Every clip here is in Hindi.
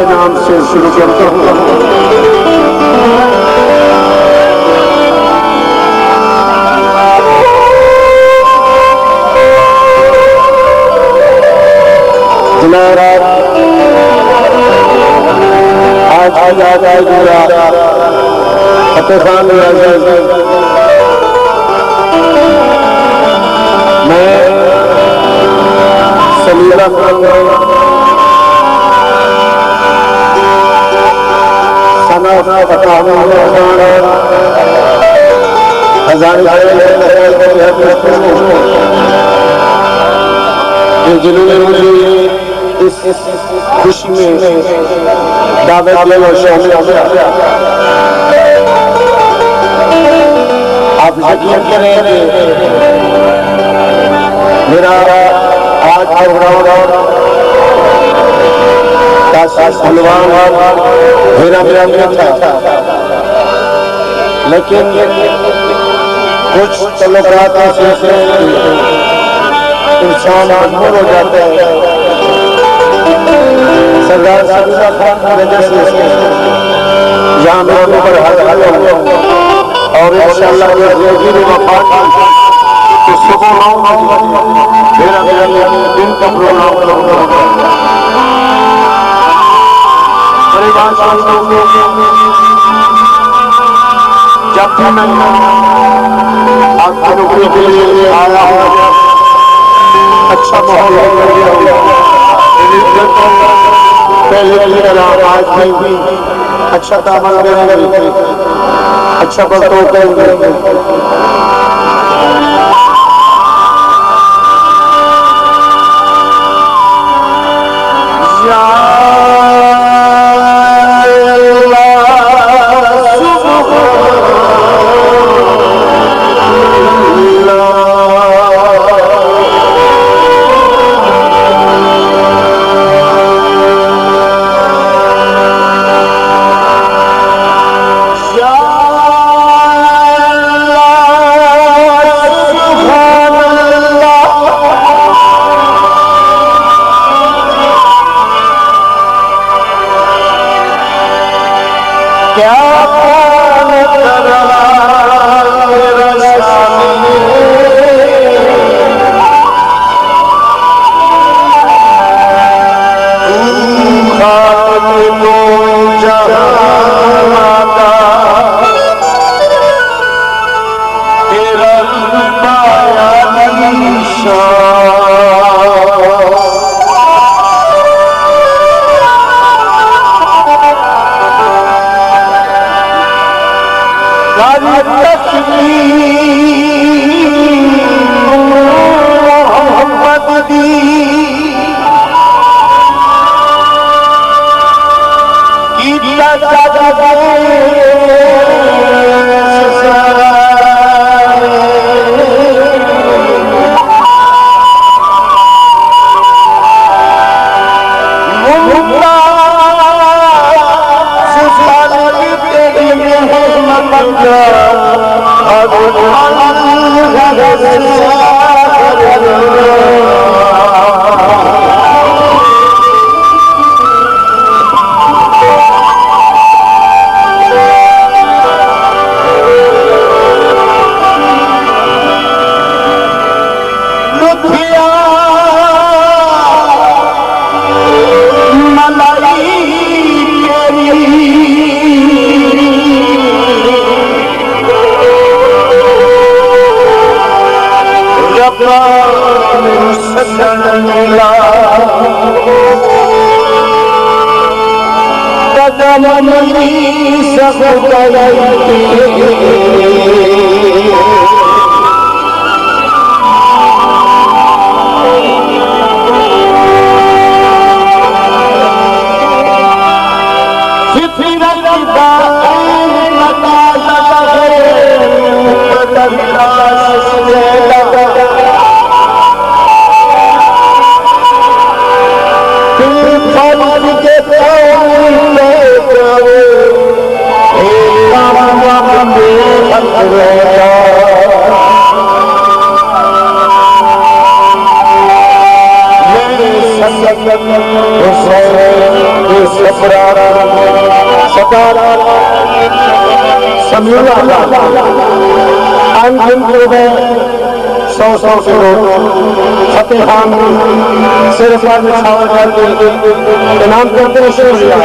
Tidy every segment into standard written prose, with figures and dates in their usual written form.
वाले नाम से शुरू करता हूँ। आज फतेह खान मैं सलीला जिन्होंने मुझे इस खुशी में दावत दी और शामिल किया। आप यकीन करें मेरा आज प्रोग्राम मेरा था, लेकिन कुछ तल्लुकात ऐसे इंसान मजबूर हो जाते हैं। सरदार सलीला खान की वजह से यहाँ मेरे ऊपर हाजिर हुआ और इंशाअल्लाह तो सुबह 9 बजे मेरा दिन का प्रोग्राम करूँगा। जब भी मैं आपके नौकरी के लिए आया हूँ, अच्छा माहौल पहले की तरह आज भी अच्छा दामन करेंगे, अच्छा बर्ताव करेंगे। सौ किलो फतेह खान सिर पर निछावर करके इनाम करते हैं शुक्रिया।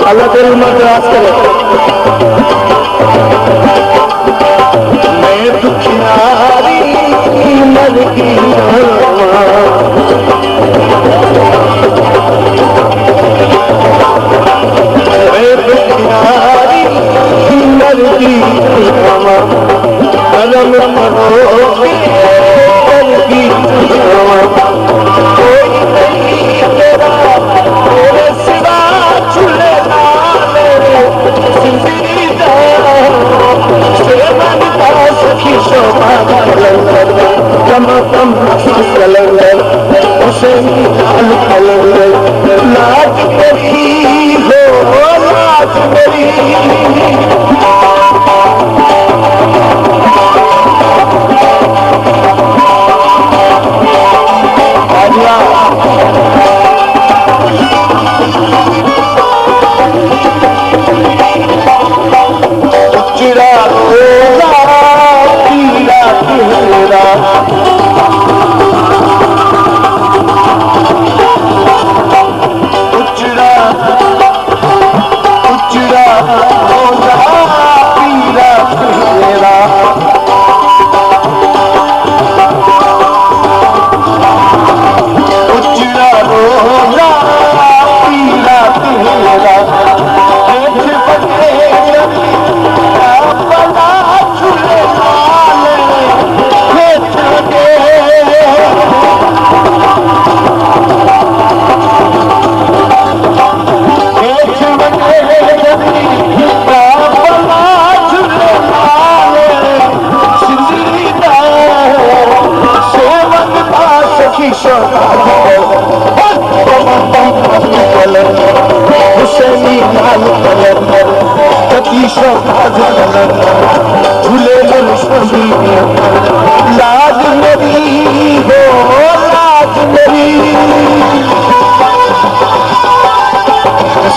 अल्लाह तेरी उम्र दराज करे। मैं दुखियारी मर की लाज मेरी हो लाज मेरी चिड़ा पीला तेरा लाज मेरी हो लाज मेरी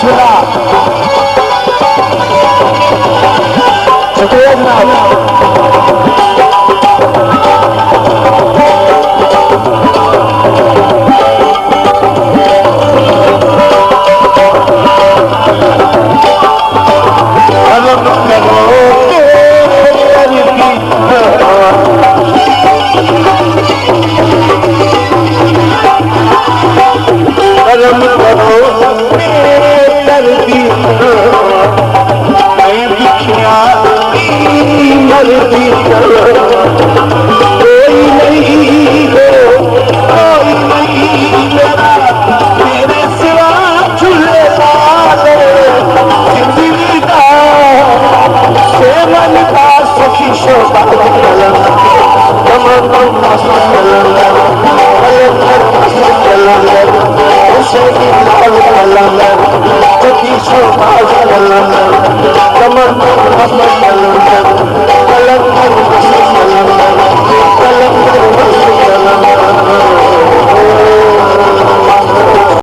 शुक्रिया जनाब। Allah कमर